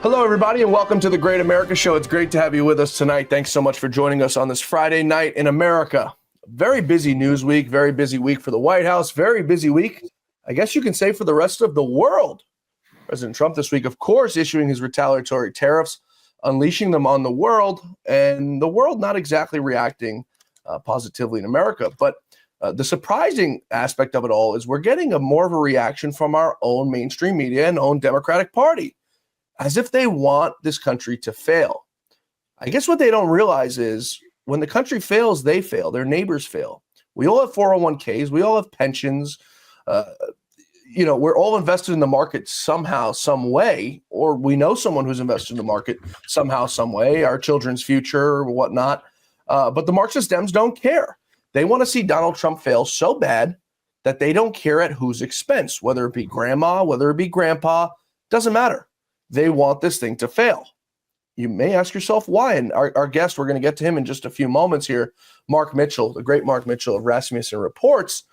Hello, everybody, and welcome to the Great America Show. It's great to have you with us tonight. Thanks so much for joining us on this Friday night in America. Very busy news week, very busy week for the White House, very busy week, I guess you can say, for the rest of the world. President Trump this week, of course, issuing his retaliatory tariffs, unleashing them on the world, and the world not exactly reacting positively in America. But the surprising aspect of it all is we're getting more of a reaction from our own mainstream media and own Democratic Party, as if they want this country to fail. I guess what they don't realize is when the country fails, they fail. Their neighbors fail. We all have 401ks. We all have pensions. We're all invested in the market somehow, some way, or we know someone who's invested in the market somehow, some way, our children's future or whatnot. But the Marxist Dems don't care. They want to see Donald Trump fail so bad that they don't care at whose expense, whether it be grandma, whether it be grandpa, doesn't matter. They want this thing to fail. You may ask yourself why. And our guest, we're going to get to him in just a few moments here, Mark Mitchell, the great Mark Mitchell of Rasmussen Reports.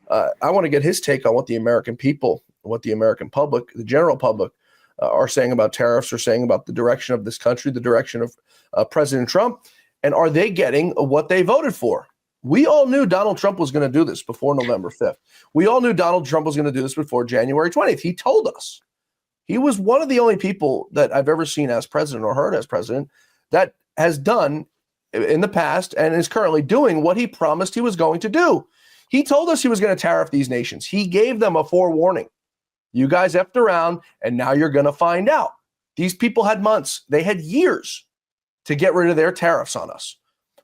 I want to get his take on what the American people, what the American public, the general public are saying about tariffs, or saying about the direction of this country, the direction of President Trump. And are they getting what they voted for? We all knew Donald Trump was going to do this before November 5th. We all knew Donald Trump was going to do this before January 20th. He told us. He was one of the only people that I've ever seen as president or heard as president that has done in the past and is currently doing what he promised he was going to do. He told us he was going to tariff these nations. He gave them a forewarning. You guys effed around, and now you're going to find out. These people had months. They had years to get rid of their tariffs on us.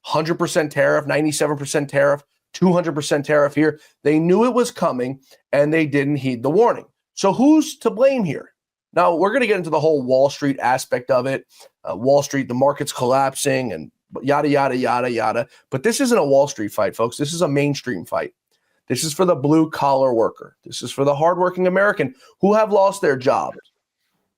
100% tariff, 97% tariff, 200% tariff here. They knew it was coming, and they didn't heed the warning. So who's to blame here? Now, we're going to get into the whole Wall Street aspect of it. Wall Street, the market's collapsing and yada, yada, yada, yada. But this isn't a Wall Street fight, folks. This is a mainstream fight. This is for the blue-collar worker. This is for the hardworking American who have lost their jobs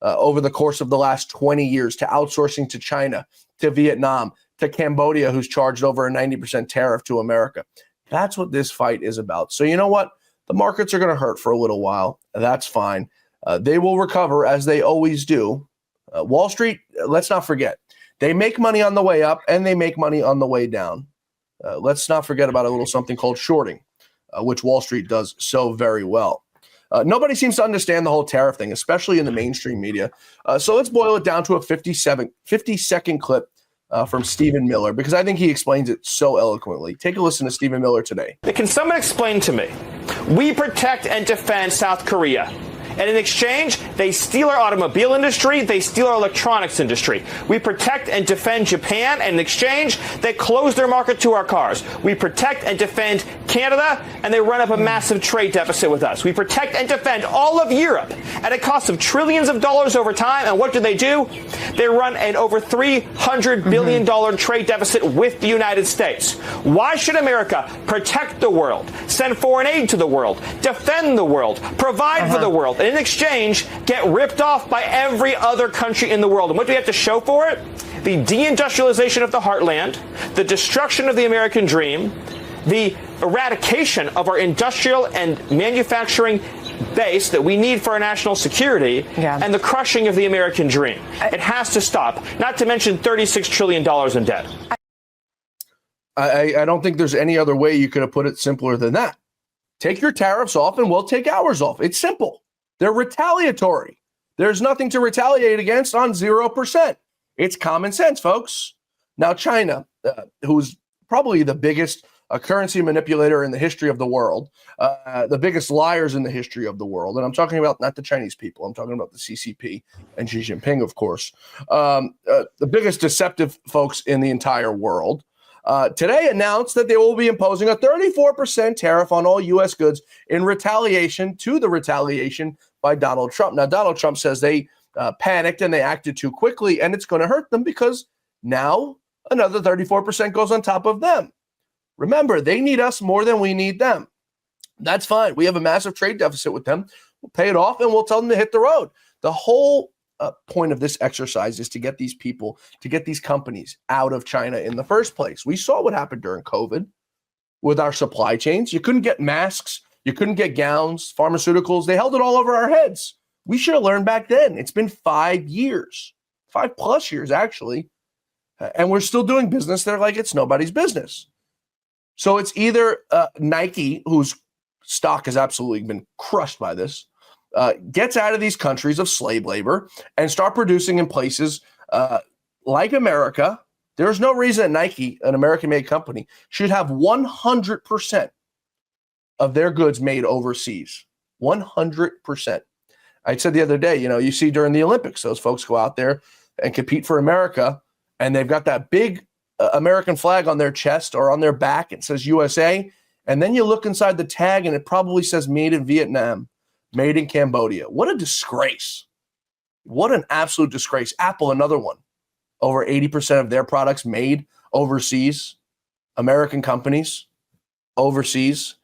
over the course of the last 20 years to outsourcing to China, to Vietnam, to Cambodia, who's charged over a 90% tariff to America. That's what this fight is about. So you know what? The markets are going to hurt for a little while. That's fine. They will recover as they always do. Wall Street, let's not forget, they make money on the way up and they make money on the way down. Let's not forget about a little something called shorting, which Wall Street does so very well. Nobody seems to understand the whole tariff thing, especially in the mainstream media. So let's boil it down to a 50-second clip from Stephen Miller, because I think he explains it so eloquently. Take a listen to Stephen Miller today. Can someone explain to me? We protect and defend South Korea. And in exchange, they steal our automobile industry, they steal our electronics industry. We protect and defend Japan, and in exchange, they close their market to our cars. We protect and defend Canada, and they run up a massive trade deficit with us. We protect and defend all of Europe at a cost of trillions of dollars over time, and what do? They run an over $300 billion trade deficit with the United States. Why should America protect the world, send foreign aid to the world, defend the world, provide for the world, and in exchange, get ripped off by every other country in the world? And what do we have to show for it? The deindustrialization of the heartland, the destruction of the American dream, the eradication of our industrial and manufacturing base that we need for our national security, and the crushing of the American dream. It has to stop, not to mention $36 trillion in debt. I don't think there's any other way you could have put it simpler than that. Take your tariffs off and we'll take ours off. It's simple. They're retaliatory. There's nothing to retaliate against on 0%. It's common sense, folks. Now, China, who's probably the biggest currency manipulator in the history of the world, the biggest liars in the history of the world, and I'm talking about not the Chinese people, I'm talking about the CCP and Xi Jinping, of course, the biggest deceptive folks in the entire world, today announced that they will be imposing a 34% tariff on all U.S. goods in retaliation to the retaliation by Donald Trump. Now, Donald Trump says they panicked and they acted too quickly, and it's going to hurt them because now another 34% goes on top of them. Remember, they need us more than we need them. That's fine. We have a massive trade deficit with them. We'll pay it off and we'll tell them to hit the road. The whole point of this exercise is to get these people, to get these companies out of China in the first place. We saw what happened during COVID with our supply chains. You couldn't get masks You couldn't get gowns, pharmaceuticals. They held it all over our heads. We should have learned back then. It's been 5 years, 5+ years, actually. And we're still doing business there like it's nobody's business. So it's either Nike, whose stock has absolutely been crushed by this, gets out of these countries of slave labor and start producing in places like America. There's no reason that Nike, an American-made company, should have 100% of their goods made overseas. 100%. I said the other day, you see during the Olympics, those folks go out there and compete for America, and they've got that big American flag on their chest or on their back. It says USA. And then you look inside the tag, and it probably says made in Vietnam, made in Cambodia. What a disgrace. What an absolute disgrace. Apple, another one. Over 80% of their products made overseas. American companies overseas.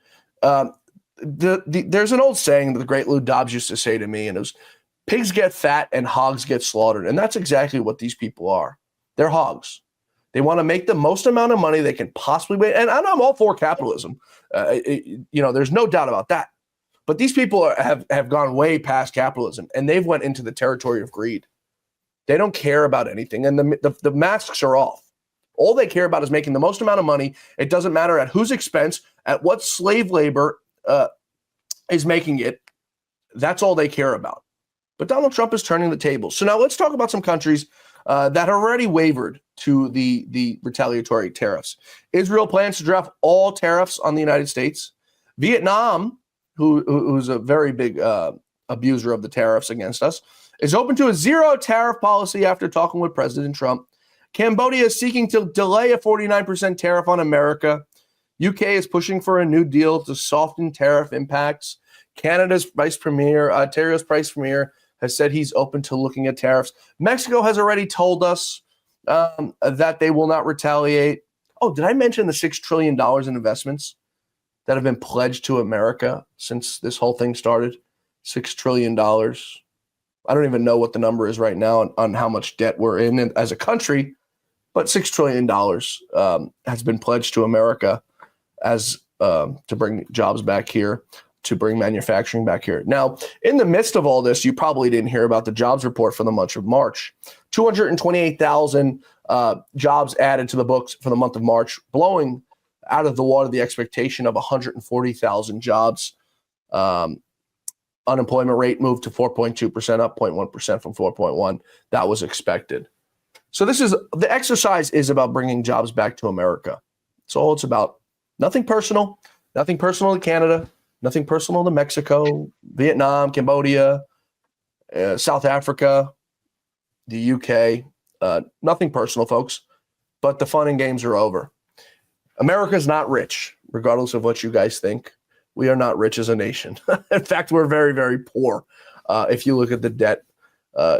There's an old saying that the great Lou Dobbs used to say to me, and it was, pigs get fat and hogs get slaughtered. And that's exactly what these people are. They're hogs. They want to make the most amount of money they can possibly make. And I'm all for capitalism. There's no doubt about that. But these people have gone way past capitalism, and they've went into the territory of greed. They don't care about anything, and the masks are off. All they care about is making the most amount of money. It doesn't matter at whose expense, at what slave labor is making it. That's all they care about. But Donald Trump is turning the tables. So now let's talk about some countries that already wavered to the retaliatory tariffs. Israel plans to drop all tariffs on the United States. Vietnam, who's a very big abuser of the tariffs against us, is open to a zero tariff policy after talking with President Trump. Cambodia is seeking to delay a 49% tariff on America. UK is pushing for a new deal to soften tariff impacts. Canada's Ontario's Vice Premier, has said he's open to looking at tariffs. Mexico has already told us that they will not retaliate. Oh, did I mention the $6 trillion in investments that have been pledged to America since this whole thing started? $6 trillion. I don't even know what the number is right now on how much debt we're in as a country, but $6 trillion has been pledged to America as to bring jobs back here, to bring manufacturing back here. Now, in the midst of all this, you probably didn't hear about the jobs report for the month of March. 228,000 jobs added to the books for the month of March, blowing out of the water the expectation of 140,000 jobs. Unemployment rate moved to 4.2%, up 0.1% from 4.1. That was expected. So the exercise is about bringing jobs back to America. That's all it's about. Nothing personal to Canada, nothing personal to Mexico, Vietnam, Cambodia, South Africa, the UK. Nothing personal, folks. But the fun and games are over. America's not rich, regardless of what you guys think. We are not rich as a nation. In fact, we're very, very poor. If you look at the debt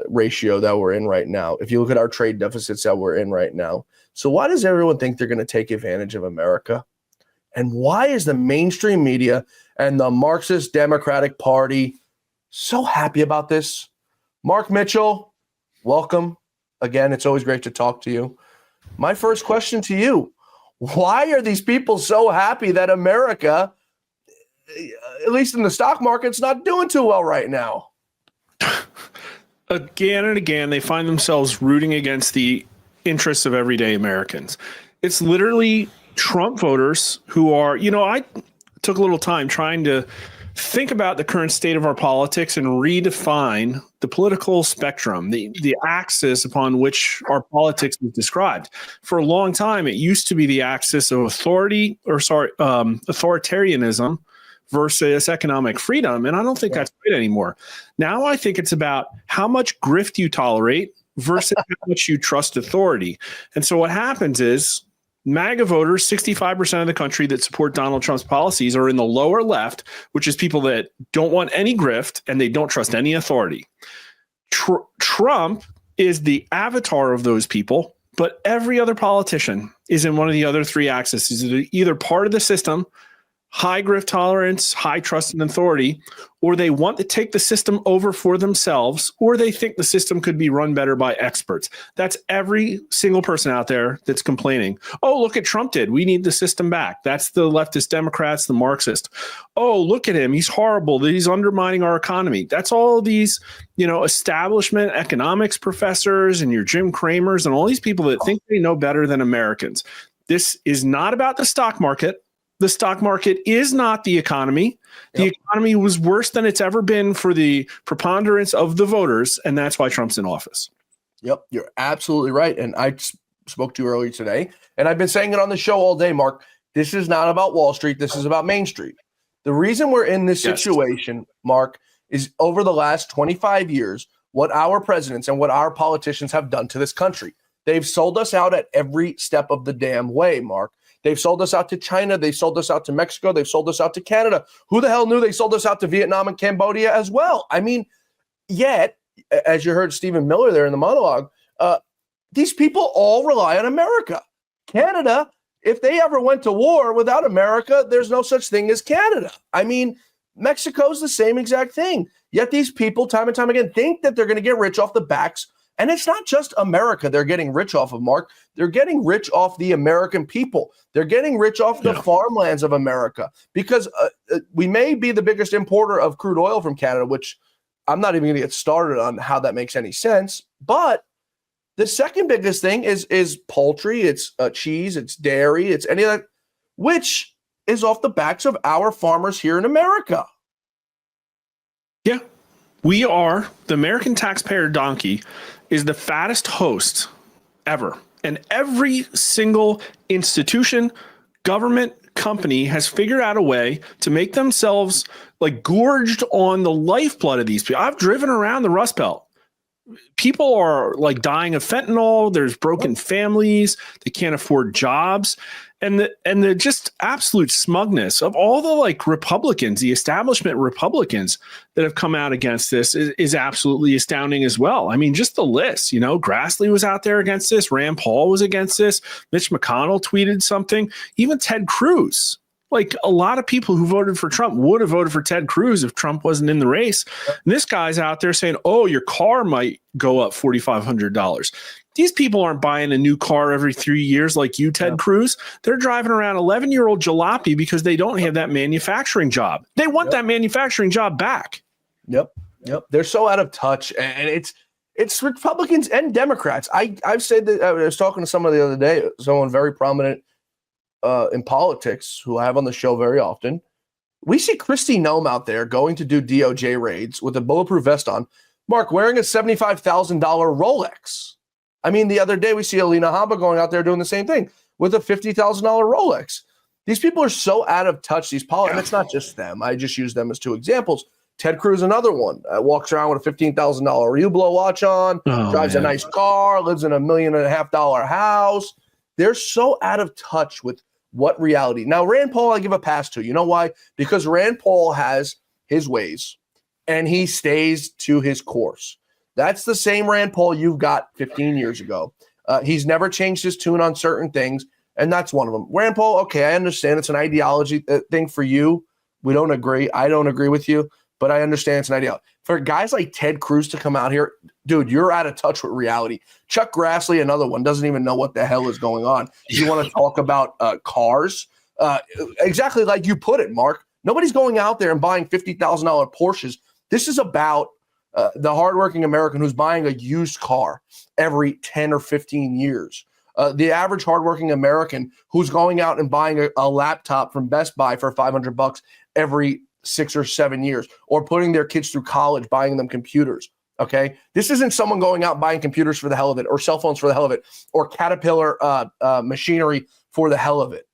ratio that we're in right now, if you look at our trade deficits that we're in right now. So why does everyone think they're going to take advantage of America? And why is the mainstream media and the Marxist Democratic Party so happy about this? Mark Mitchell, welcome. Again, it's always great to talk to you. My first question to you, why are these people so happy that America, at least in the stock market's not doing too well right now? Again and again, they find themselves rooting against the interests of everyday Americans. It's literally Trump voters who are, I took a little time trying to think about the current state of our politics and redefine the political spectrum, the axis upon which our politics was described. For a long time, it used to be the axis of authoritarianism versus economic freedom. And I don't think that's right anymore. Now I think it's about how much grift you tolerate versus how much you trust authority. And so what happens is MAGA voters, 65% of the country that support Donald Trump's policies are in the lower left, which is people that don't want any grift and they don't trust any authority. Trump is the avatar of those people, but every other politician is in one of the other three axes. Is either part of the system, high grift tolerance, high trust and authority, or they want to take the system over for themselves, or they think the system could be run better by experts. That's every single person out there that's complaining. Oh, look at Trump did. We need the system back. That's the leftist Democrats, the Marxist. Oh, look at him. He's horrible. He's undermining our economy. That's all these, establishment economics professors and your Jim Cramers and all these people that think they know better than Americans. This is not about the stock market. The stock market is not the economy. The economy was worse than it's ever been for the preponderance of the voters, and that's why Trump's in office. Yep, you're absolutely right. And I spoke to you earlier today, and I've been saying it on the show all day, Mark. This is not about Wall Street. This is about Main Street. The reason we're in this situation, Mark, is over the last 25 years, what our presidents and what our politicians have done to this country. They've sold us out at every step of the damn way, Mark. They've sold us out to China. They've sold us out to Mexico. They've sold us out to Canada. Who the hell knew they sold us out to Vietnam and Cambodia as well? I mean, yet, as you heard Stephen Miller there in the monologue, these people all rely on America. Canada, if they ever went to war without America, there's no such thing as Canada. I mean, Mexico's the same exact thing. Yet these people, time and time again, think that they're going to get rich off the backs. And it's not just America they're getting rich off of, Mark. They're getting rich off the American people. They're getting rich off the farmlands of America because we may be the biggest importer of crude oil from Canada, which I'm not even going to get started on how that makes any sense. But the second biggest thing is poultry, it's cheese, it's dairy, it's any of that, which is off the backs of our farmers here in America. Yeah. We are, the American taxpayer donkey is the fattest host ever. And every single institution, government, company has figured out a way to make themselves like gorged on the lifeblood of these people. I've driven around the Rust Belt. People are like dying of fentanyl. There's broken families. They can't afford jobs. And the just absolute smugness of all the like Republicans, the establishment Republicans that have come out against this is absolutely astounding as well. I mean, just the list, Grassley was out there against this. Rand Paul was against this. Mitch McConnell tweeted something. Even Ted Cruz. Like a lot of people who voted for Trump would have voted for Ted Cruz if Trump wasn't in the race. And this guy's out there saying, oh, your car might go up $4,500. These people aren't buying a new car every 3 years like you, Ted Cruz. They're driving around 11-year-old jalopy because they don't have that manufacturing job. They want that manufacturing job back. Yep. They're so out of touch. And it's Republicans and Democrats. I've said that. I was talking to someone the other day, someone very prominent in politics who I have on the show very often. We see Kristi Noem out there going to do DOJ raids with a bulletproof vest on, Mark, wearing a $75,000 Rolex. I mean, the other day we see Alina Habba going out there doing the same thing with a $50,000 Rolex. These people are so out of touch, and it's not just them. I just use them as two examples. Ted Cruz, another one, walks around with a $15,000 Hublot watch on, drives a nice car, lives in $1.5 million house. They're so out of touch with what reality. Now, Rand Paul, I give a pass to. You know why? Because Rand Paul has his ways, and he stays to his course. That's the same Rand Paul you've got 15 years ago. He's never changed his tune on certain things, and that's one of them. Rand Paul, okay, I understand it's an ideology thing for you. We don't agree. I don't agree with you, but I understand it's an ideology. For guys like Ted Cruz to come out here, dude, you're out of touch with reality. Chuck Grassley, another one, doesn't even know what the hell is going on. You want to talk about cars? Exactly like you put it, Mark. Nobody's going out there and buying $50,000 Porsches. This is about the hardworking American who's buying a used car every 10 or 15 years. The average hardworking American who's going out and buying a laptop from Best Buy for $500 every 6 or 7 years, or putting their kids through college, buying them computers. Okay. This isn't someone going out and buying computers for the hell of it, or cell phones for the hell of it, or Caterpillar machinery for the hell of it.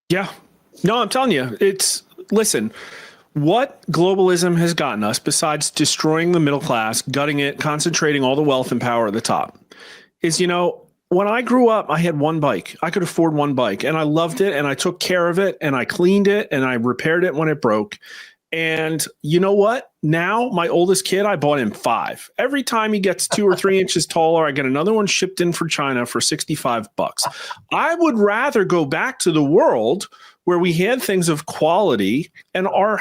Yeah. No, I'm telling you, listen, what globalism has gotten us, besides destroying the middle class, gutting it, concentrating all the wealth and power at the top, is, when I grew up, I had one bike. I could afford one bike, and I loved it, and I took care of it, and I cleaned it, and I repaired it when it broke. And you know what? Now, my oldest kid, I bought him 5. Every time he gets 2 or 3 inches taller, I get another one shipped in for China for $65. I would rather go back to the world where we had things of quality and our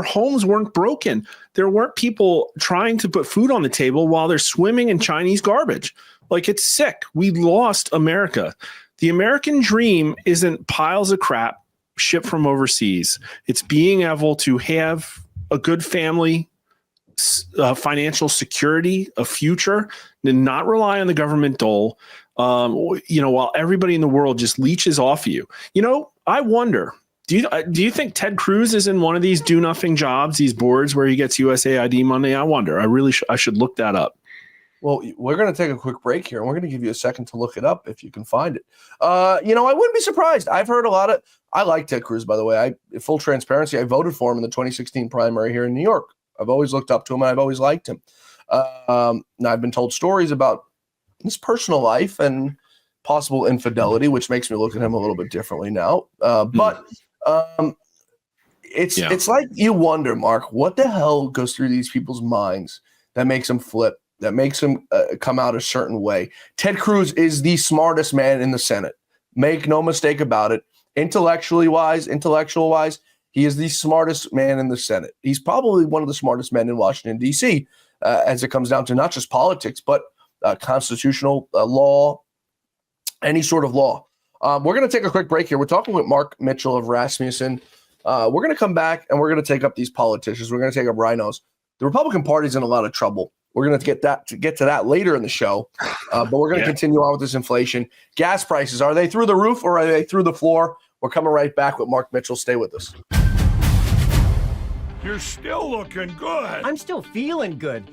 homes weren't broken. There weren't people trying to put food on the table while they're swimming in Chinese garbage. Like, it's sick. We lost America. The American dream isn't piles of crap shipped from overseas. It's being able to have a good family, financial security, a future, and not rely on the government dole, while everybody in the world just leeches off you. I wonder, do you think Ted Cruz is in one of these do-nothing jobs, these boards where he gets USAID money? I wonder. I should look that up. Well, we're going to take a quick break here, and we're going to give you a second to look it up if you can find it. I wouldn't be surprised. I've heard I like Ted Cruz, by the way. Full transparency, I voted for him in the 2016 primary here in New York. I've always looked up to him, and I've always liked him. Now, I've been told stories about his personal life and possible infidelity, which makes me look at him a little bit differently now. It's like you wonder, Mark, what the hell goes through these people's minds that makes them flip, that makes him come out a certain way. Ted Cruz is the smartest man in the Senate. Make no mistake about it. Intellectual wise, he is the smartest man in the Senate. He's probably one of the smartest men in Washington, D.C., as it comes down to not just politics, but constitutional law, any sort of law. We're going to take a quick break here. We're talking with Mark Mitchell of Rasmussen. We're going to come back, and we're going to take up these politicians. We're going to take up rhinos. The Republican Party's in a lot of trouble. We're going to get to that later in the show, but we're going to continue on with this inflation. Gas prices, are they through the roof or are they through the floor? We're coming right back with Mark Mitchell. Stay with us. You're still looking good. I'm still feeling good.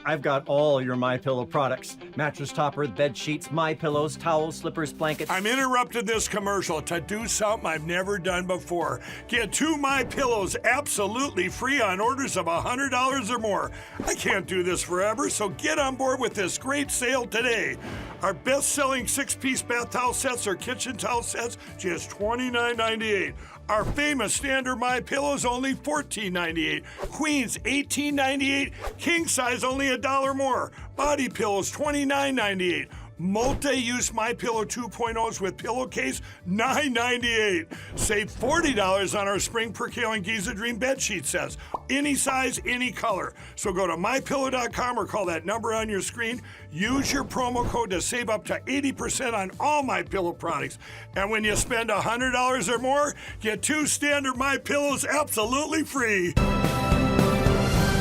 I've got all your MyPillow products. Mattress topper, bed sheets, MyPillows, towels, slippers, blankets. I'm interrupting this commercial to do something I've never done before. Get 2 MyPillows absolutely free on orders of $100 or more. I can't do this forever, so get on board with this great sale today. Our best-selling 6-piece bath towel sets or kitchen towel sets, just $29.98. Our famous standard MyPillows only $14.98. Queens $18.98. King size only $1 more. Body pillows $29.98. Multi-use MyPillow 2.0s with pillowcase $9.98. Save $40 on our Spring Percale and Giza Dream bedsheet sets. Any size, any color. So go to MyPillow.com or call that number on your screen. Use your promo code to save up to 80% on all MyPillow products. And when you spend $100 or more, get 2 standard MyPillows absolutely free.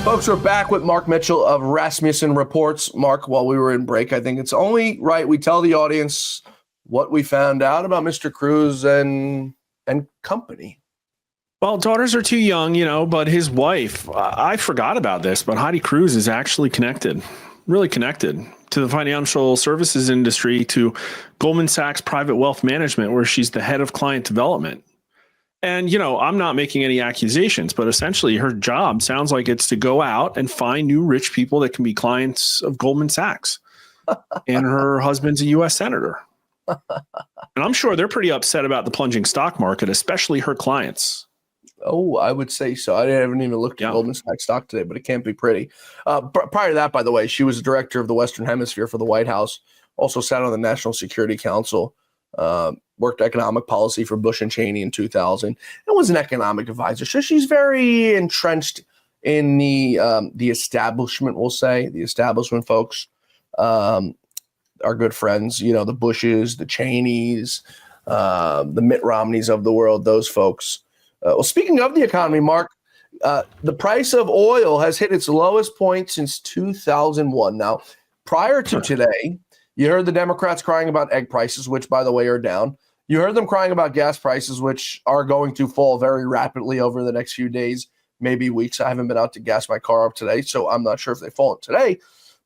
Folks, we're back with Mark Mitchell of Rasmussen Reports. Mark, while we were in break, I think it's only right we tell the audience what we found out about Mr. Cruz and company. Well, daughters are too young, but his wife, I forgot about this, but Heidi Cruz is actually really connected to the financial services industry, to Goldman Sachs Private Wealth Management, where she's the head of client development. And, I'm not making any accusations, but essentially her job sounds like it's to go out and find new rich people that can be clients of Goldman Sachs. And her husband's a U.S. senator. And I'm sure they're pretty upset about the plunging stock market, especially her clients. Oh, I would say so. I haven't even looked at Goldman Sachs stock today, but it can't be pretty. Prior to that, by the way, she was the director of the Western Hemisphere for the White House, also sat on the National Security Council, worked economic policy for Bush and Cheney in 2000, and was an economic advisor. So she's very entrenched in the establishment, we'll say. The establishment folks are good friends. The Bushes, the Cheneys, the Mitt Romneys of the world, those folks. Well, speaking of the economy, Mark, the price of oil has hit its lowest point since 2001. Now, prior to today, you heard the Democrats crying about egg prices, which, by the way, are down. You heard them crying about gas prices, which are going to fall very rapidly over the next few days, maybe weeks. I haven't been out to gas my car up today, so I'm not sure if they fall today.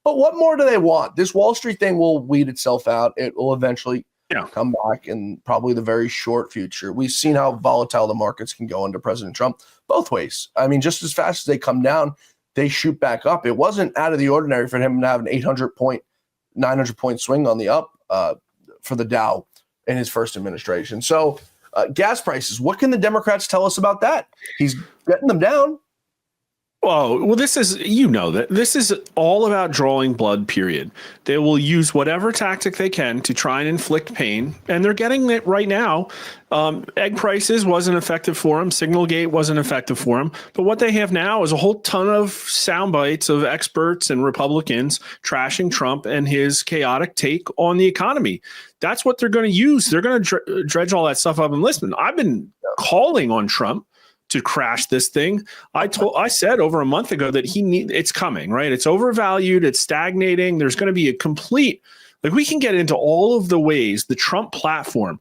But what more do they want? This Wall Street thing will weed itself out. It will eventually come back in probably the very short future. We've seen how volatile the markets can go under President Trump both ways. I mean, just as fast as they come down, they shoot back up. It wasn't out of the ordinary for him to have an 900-point swing on the up for the Dow in his first administration. So gas prices, what can the Democrats tell us about that? He's getting them down. Well, this is, that this is all about drawing blood, period. They will use whatever tactic they can to try and inflict pain, and they're getting it right now. Egg prices wasn't effective for them. Signalgate wasn't effective for them. But what they have now is a whole ton of sound bites of experts and Republicans trashing Trump and his chaotic take on the economy. That's what they're going to use. They're going to dredge all that stuff up. And listen, I've been calling on Trump to crash this thing. I said over a month ago that it's coming, right? It's overvalued. It's stagnating. There's going to be a complete, we can get into all of the ways the Trump platform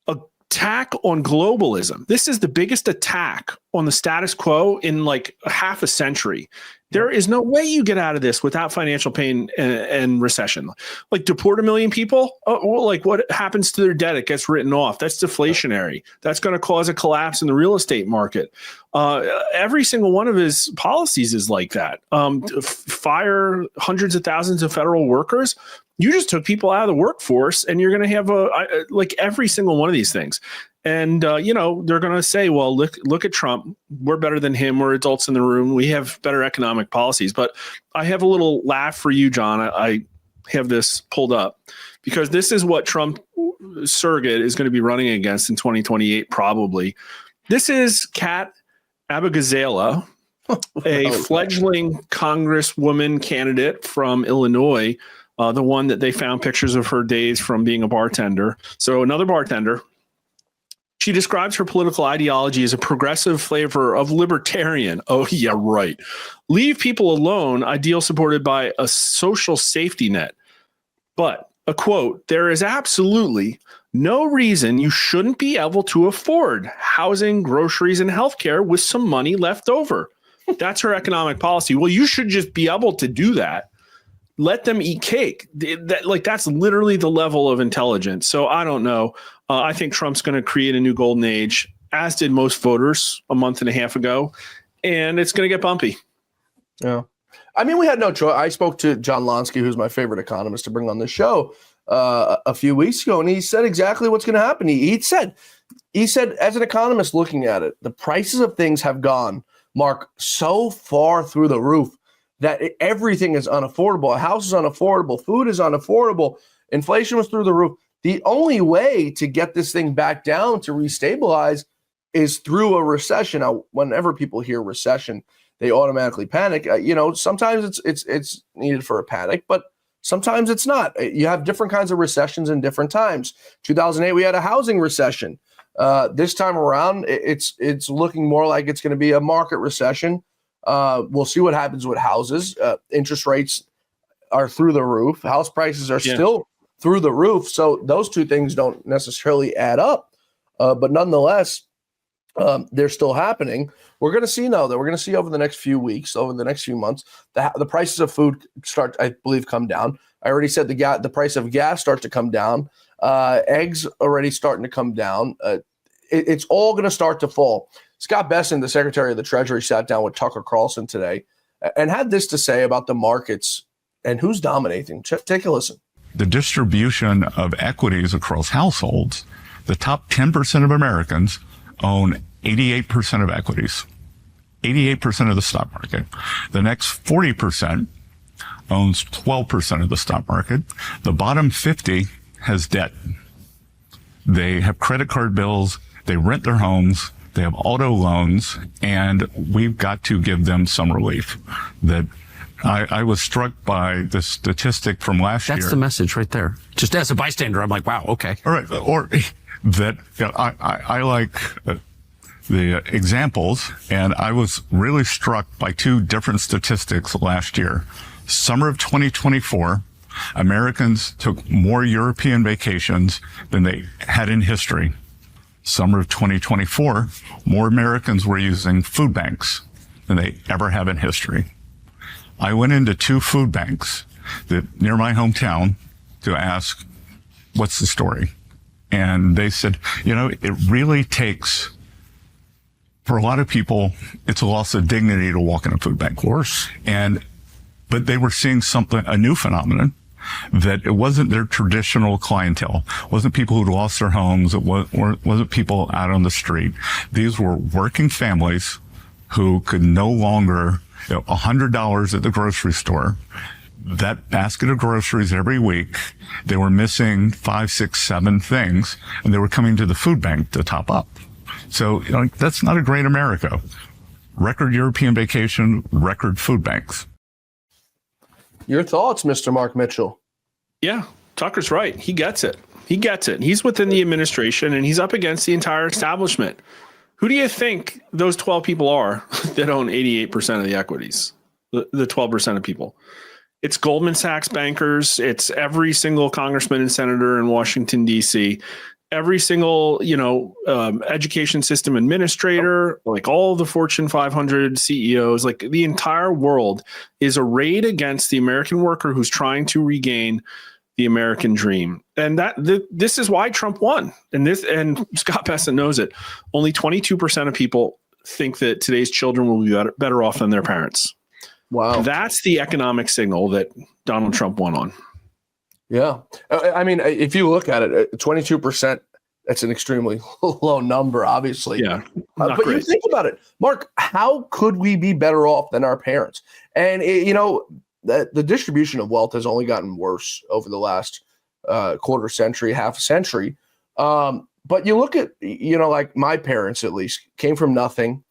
attack on globalism. This is the biggest attack on the status quo in like half a century. There is no way you get out of this without financial pain and recession. Like, deport 1 million people? What happens to their debt? It gets written off. That's deflationary. That's going to cause a collapse in the real estate market. Every single one of his policies is like that. Fire hundreds of thousands of federal workers. You just took people out of the workforce, and you're going to have every single one of these things. And, they're going to say, well, look at Trump. We're better than him. We're adults in the room. We have better economic policies. But I have a little laugh for you, John. I have this pulled up because this is what Trump surrogate is going to be running against in 2028, probably. This is Kat Abigazela, a fledgling congresswoman candidate from Illinois, the one that they found pictures of her days from being a bartender. So another bartender. She describes her political ideology as a progressive flavor of libertarian. Oh, yeah, right. Leave people alone, ideal supported by a social safety net. But, a quote, there is absolutely no reason you shouldn't be able to afford housing, groceries, and healthcare with some money left over. That's her economic policy. Well, you should just be able to do that. Let them eat cake. That's literally the level of intelligence. So I don't know. I think Trump's going to create a new golden age, as did most voters a month and a half ago, and it's going to get bumpy. Yeah. I mean, we had no choice. I spoke to John Lonsky, who's my favorite economist to bring on the show a few weeks ago, and he said exactly what's going to happen. He said, as an economist looking at it, the prices of things have gone, Mark, so far through the roof that everything is unaffordable. A house is unaffordable. Food is unaffordable. Inflation was through the roof. The only way to get this thing back down to restabilize is through a recession. Now, whenever people hear recession, they automatically panic. Sometimes it's needed for a panic, but sometimes it's not. You have different kinds of recessions in different times. 2008, we had a housing recession. This time around, it's looking more like it's going to be a market recession. We'll see what happens with houses. Interest rates are through the roof. House prices are still through the roof. So those two things don't necessarily add up. But nonetheless, they're still happening. We're going to see now that we're going to see over the next few weeks, over the next few months, the prices of food start, I believe, come down. I already said the price of gas start to come down. Eggs already starting to come down. It's all going to start to fall. Scott Bessent, the Secretary of the Treasury, sat down with Tucker Carlson today and had this to say about the markets and who's dominating. Take a listen. The distribution of equities across households, the top 10% of Americans own 88% of equities, 88% of the stock market. The next 40% owns 12% of the stock market. The bottom 50 has debt. They have credit card bills. They rent their homes. They have auto loans, and we've got to give them some relief. That I was struck by the statistic from last year. That's the message right there. Just as a bystander, I'm like, wow, okay. All right. Or that I like the examples, and I was really struck by two different statistics last year. Summer of 2024, Americans took more European vacations than they had in history. Summer of 2024, more Americans were using food banks than they ever have in history. I went into two food banks near my hometown to ask, what's the story? And they said, it really takes, for a lot of people, it's a loss of dignity to walk in a food bank. Of course. But they were seeing a new phenomenon, that it wasn't their traditional clientele. It wasn't people who'd lost their homes. It wasn't people out on the street. These were working families who could no longer $100 at the grocery store. That basket of groceries every week, they were missing 5, 6, 7 things, and they were coming to the food bank to top up. So that's not a great America. Record European vacation, record food banks. Your thoughts, Mr. Mark Mitchell? Yeah, Tucker's right. He gets it. He gets it. He's within the administration, and he's up against the entire establishment. Who do you think those 12 people are that own 88% of the equities? The 12% of people. It's Goldman Sachs bankers. It's every single congressman and senator in Washington, D.C., every single, education system administrator, like all the Fortune 500 CEOs, like the entire world is arrayed against the American worker who's trying to regain the American dream. And this is why Trump won. And Scott Bessent knows it. Only 22% of people think that today's children will be better off than their parents. Wow. That's the economic signal that Donald Trump won on. Yeah. I mean, if you look at it, 22%, that's an extremely low number, obviously. Yeah. But you think about it, Mark, how could we be better off than our parents? And, the distribution of wealth has only gotten worse over the last quarter century, half a century. But you look at, like my parents, at least, came from nothing.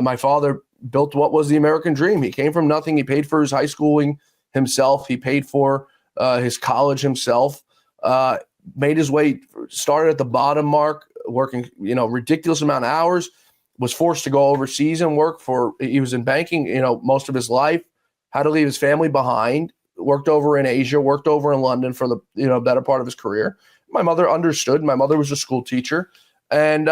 My father built what was the American dream. He came from nothing. He paid for his high schooling himself. He paid for his college himself, made his way, started at the bottom, Mark, working, ridiculous amount of hours, was forced to go overseas and work he was in banking, most of his life, had to leave his family behind, worked over in Asia, worked over in London for the, better part of his career. My mother understood. My mother was a school teacher, and,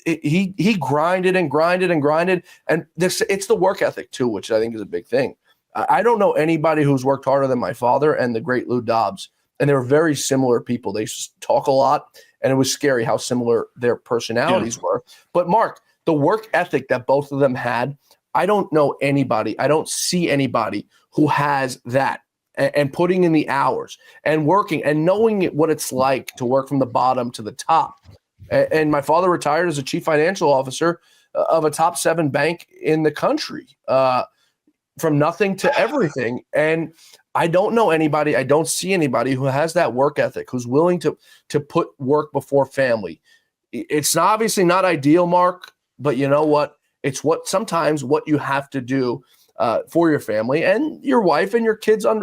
he grinded and grinded and grinded. And it's the work ethic too, which I think is a big thing. I don't know anybody who's worked harder than my father and the great Lou Dobbs. And they were very similar people. They used to talk a lot, and it was scary how similar their personalities were. But Mark, the work ethic that both of them had, I don't know anybody. I don't see anybody who has that and putting in the hours and working and knowing what it's like to work from the bottom to the top. And my father retired as a chief financial officer of a top 7 bank in the country, from nothing to everything. And I don't know anybody, I don't see anybody who has that work ethic, who's willing to put work before family. It's obviously not ideal, Mark, but you know what? It's sometimes what you have to do for your family and your wife and your kids. I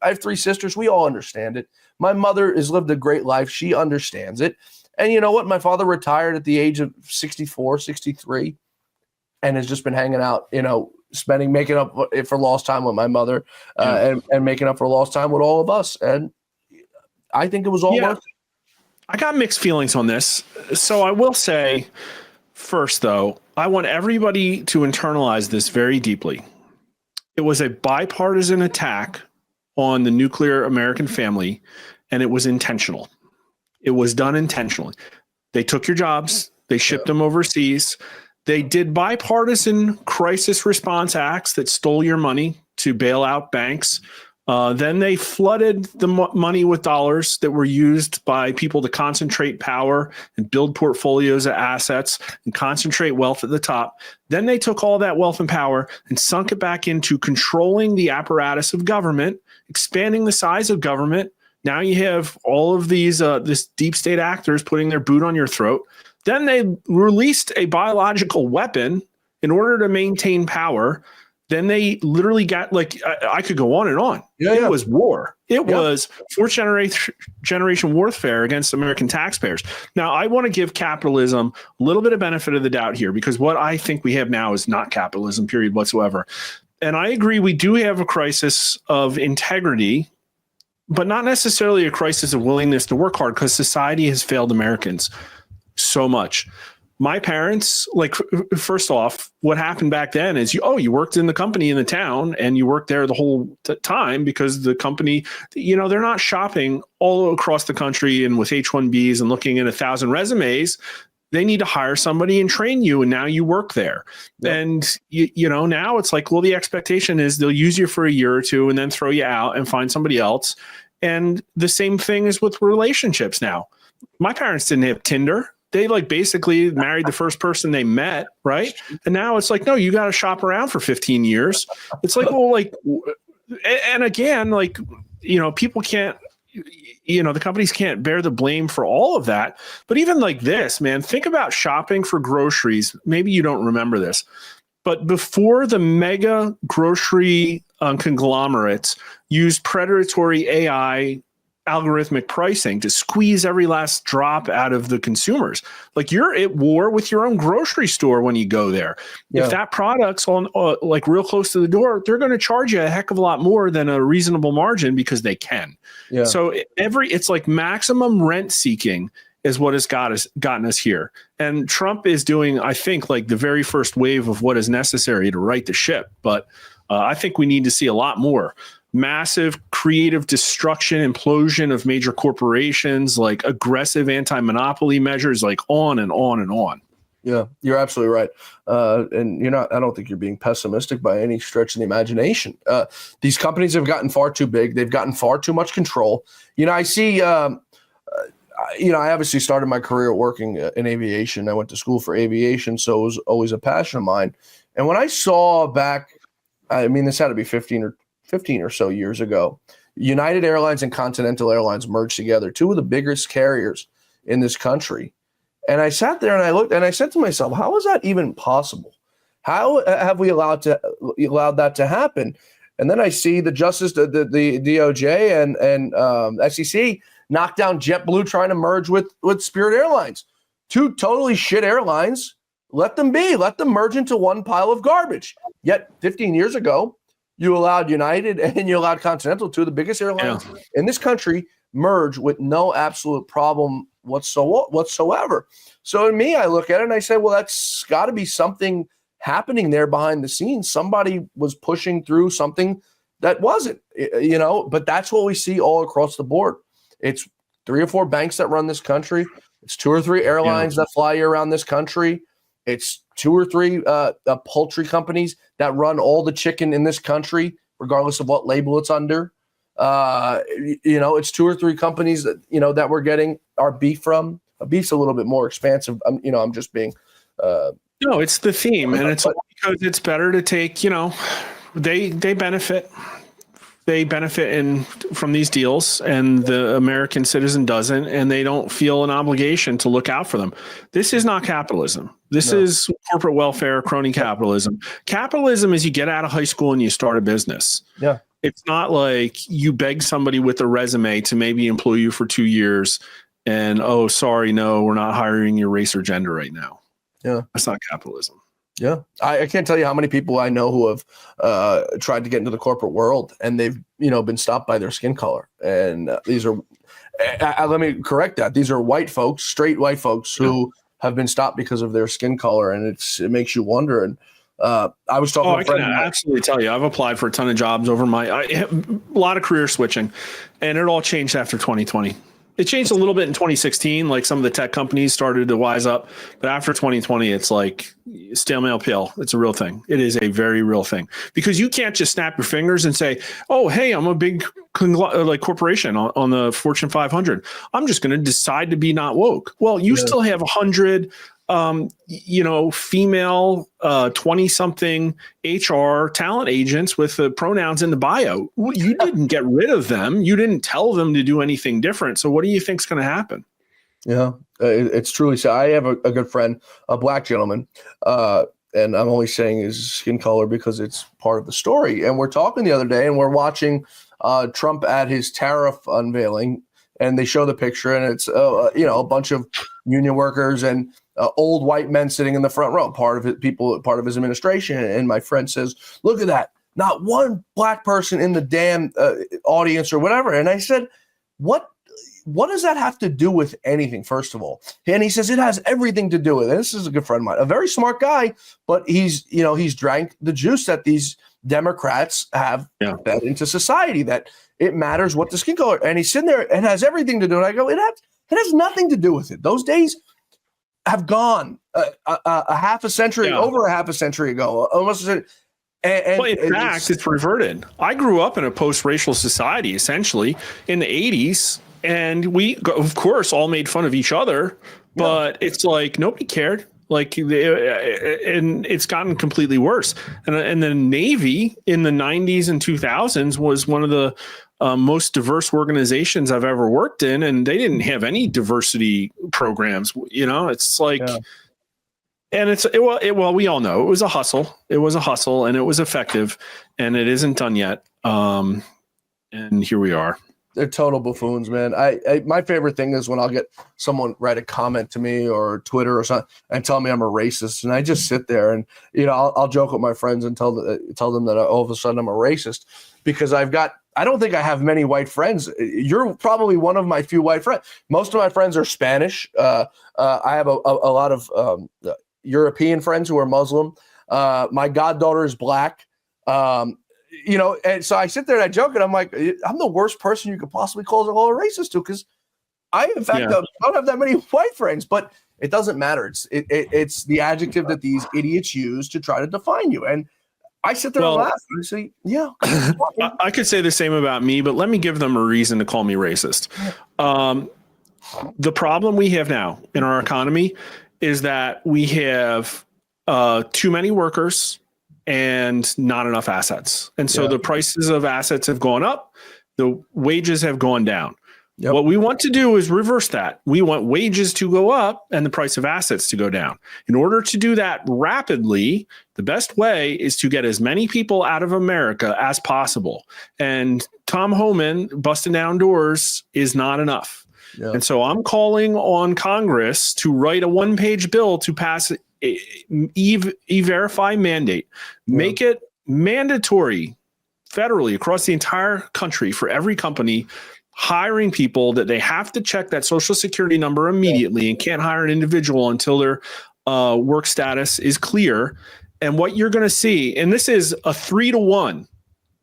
have 3 sisters. We all understand it. My mother has lived a great life. She understands it. And you know what? My father retired at the age of 64, 63, and has just been hanging out, making up for lost time with my mother, and making up for lost time with all of us. And I think it was all worth it. I got mixed feelings on this. So I will say first, though, I want everybody to internalize this very deeply. It was a bipartisan attack on the nuclear American family, and it was intentional. It was done intentionally. They took your jobs. They shipped them overseas. They did bipartisan crisis response acts that stole your money to bail out banks. Then they flooded the money with dollars that were used by people to concentrate power and build portfolios of assets and concentrate wealth at the top. Then they took all that wealth and power and sunk it back into controlling the apparatus of government, expanding the size of government. Now you have all of these this deep state actors putting their boot on your throat. Then they released a biological weapon in order to maintain power. Then they literally got, I could go on and on. It was war. It was fourth generation warfare against American taxpayers. Now, I want to give capitalism a little bit of benefit of the doubt here, because what I think we have now is not capitalism, period, whatsoever. And I agree, we do have a crisis of integrity, but not necessarily a crisis of willingness to work hard, because society has failed Americans so much. My parents, first off, what happened back then is you worked in the company in the town, and you worked there the whole time because the company, they're not shopping all across the country and with H-1Bs and looking at 1,000 resumes. They need to hire somebody and train you, and now you work there. Yep. And now it's like, well, the expectation is they'll use you for a year or two and then throw you out and find somebody else. And the same thing is with relationships now. My parents didn't have Tinder. They like basically married the first person they met, right? And now it's like, no, you got to shop around for 15 years. It's like, well, like, and again, like, people can't, the companies can't bear the blame for all of that. But even like this, man, think about shopping for groceries. Maybe you don't remember this, but before the mega grocery conglomerates used predatory AI algorithmic pricing to squeeze every last drop out of the consumers. Like, you're at war with your own grocery store when you go there. Yeah. If that product's on like real close to the door, they're going to charge you a heck of a lot more than a reasonable margin because they can. Yeah. So it's like maximum rent seeking is what has gotten us here. And Trump is doing, I think, like the very first wave of what is necessary to right the ship. But I think we need to see a lot more. Massive creative destruction, implosion of major corporations, like aggressive anti-monopoly measures, like on and on and on. Yeah, you're absolutely right. And I don't think you're being pessimistic by any stretch of the imagination. These companies have gotten far too big. They've gotten far too much control. I see, I obviously started my career working in aviation. I went to school for aviation, so it was always a passion of mine. And when I saw back, this had to be 15 or so years ago, United Airlines and Continental Airlines merged together, two of the biggest carriers in this country. And I sat there and I looked and I said to myself, how is that even possible? How have we allowed that to happen? And then I see the DOJ and SEC knock down JetBlue trying to merge with Spirit Airlines. Two totally shit airlines. Let them be. Let them merge into one pile of garbage. Yet 15 years ago, you allowed United and you allowed Continental, two of the biggest airlines in this country, merge with no absolute problem whatsoever. So to me, I look at it and I say, well, that's got to be something happening there behind the scenes. Somebody was pushing through something that wasn't, but that's what we see all across the board. It's 3 or 4 banks that run this country. It's 2 or 3 airlines that fly you around this country. It's 2 or 3 poultry companies that run all the chicken in this country, regardless of what label it's under. It's 2 or 3 companies that that we're getting our beef from. Beef's a little bit more expansive. I'm just being. No, it's the theme, and it's because it's better to take. They benefit. They benefit from these deals, and the American citizen doesn't, and they don't feel an obligation to look out for them. This is not capitalism. This is corporate welfare, crony capitalism. Capitalism is you get out of high school and you start a business. Yeah. It's not like you beg somebody with a resume to maybe employ you for 2 years and, oh, sorry, no, we're not hiring your race or gender right now. Yeah. That's not capitalism. Yeah. I can't tell you how many people I know who have tried to get into the corporate world and they've, been stopped by their skin color. And these are, let me correct that. These are white folks, straight white folks who have been stopped because of their skin color. And it makes you wonder. And I was talking to a friend. I can absolutely tell you, I've applied for a ton of jobs over a lot of career switching, and it all changed after 2020. It changed a little bit in 2016, like some of the tech companies started to wise up. But after 2020, it's like stale male pill. It's a real thing. It is a very real thing. Because you can't just snap your fingers and say, oh, hey, I'm a big corporation on the Fortune 500. I'm just going to decide to be not woke. Well, you still have 100 female 20-something HR talent agents with the pronouns in the bio. You didn't get rid of them. You didn't tell them to do anything different. So what do you think is going to happen? Yeah, it's truly so. I have a good friend, a black gentleman, and I'm only saying his skin color because it's part of the story. And we're talking the other day and we're watching Trump at his tariff unveiling, and they show the picture and it's, a bunch of union workers and old white men sitting in the front row, part of his administration. And my friend says, look at that. Not one black person in the damn audience or whatever. And I said, what does that have to do with anything, first of all? And he says, it has everything to do with it. This is a good friend of mine, a very smart guy, but he's drank the juice that these Democrats have fed into society, that it matters what the skin color. And he's sitting there, it has everything to do. And I go, it has nothing to do with it. Those days have gone a half a century, over a half a century ago, almost. In fact, it's reverted. I grew up in a post-racial society, essentially in the 80s. And we, of course, all made fun of each other, but it's like nobody cared. Like, and it's gotten completely worse. And the Navy in the 90s and 2000s was one of the most diverse organizations I've ever worked in, and they didn't have any diversity programs. You know, it's like, and well, we all know it was a hustle. It was a hustle, and it was effective, and it isn't done yet. And here we are. They're total buffoons, man. I my favorite thing is when I'll get someone write a comment to me or Twitter or something and tell me I'm a racist, and I just sit there and I'll joke with my friends and tell them that all of a sudden I'm a racist because I don't think I have many white friends. You're probably one of my few white friends. Most of my friends are Spanish. I have a lot of European friends who are Muslim. My goddaughter is black. And so I sit there and I joke and I'm like, I'm the worst person you could possibly call a racist to because I, in fact, don't have that many white friends, but it doesn't matter. It's the adjective that these idiots use to try to define you. And I sit there and laugh and say, yeah. I could say the same about me, but let me give them a reason to call me racist. The problem we have now in our economy is that we have too many workers and not enough assets. And so the prices of assets have gone up, the wages have gone down. Yep. What we want to do is reverse that. We want wages to go up and the price of assets to go down. In order to do that rapidly, the best way is to get as many people out of America as possible. And Tom Homan busting down doors is not enough. Yep. And so I'm calling on Congress to write a one-page bill to pass E-Verify mandate. Make it mandatory federally across the entire country for every company hiring people that they have to check that social security number immediately and can't hire an individual until their work status is clear. And what you're going to see, and this is a 3-to-1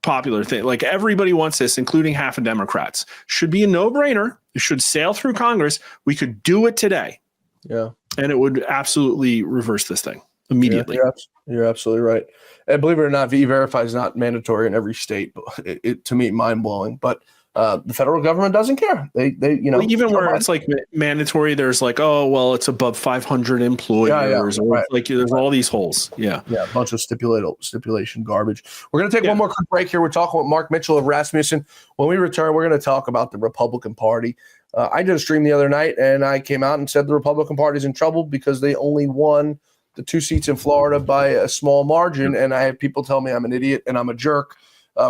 popular thing, like everybody wants this, including half of Democrats, should be a no-brainer. It should sail through Congress. We could do it today. Yeah. And it would absolutely reverse this thing immediately. Yeah, you're absolutely right. And believe it or not, E-Verify is not mandatory in every state. But it to me, mind-blowing. But the federal government doesn't care. They even where it's like mandatory, there's like, oh, well, it's above 500 employers. Or like there's all these holes. Yeah. A bunch of stipulation garbage. We're going to take one more quick break here. We're talking with Mark Mitchell of Rasmussen. When we return, we're going to talk about the Republican Party. I did a stream the other night, and I came out and said the Republican Party is in trouble because they only won the 2 seats in Florida by a small margin, and I have people tell me I'm an idiot and I'm a jerk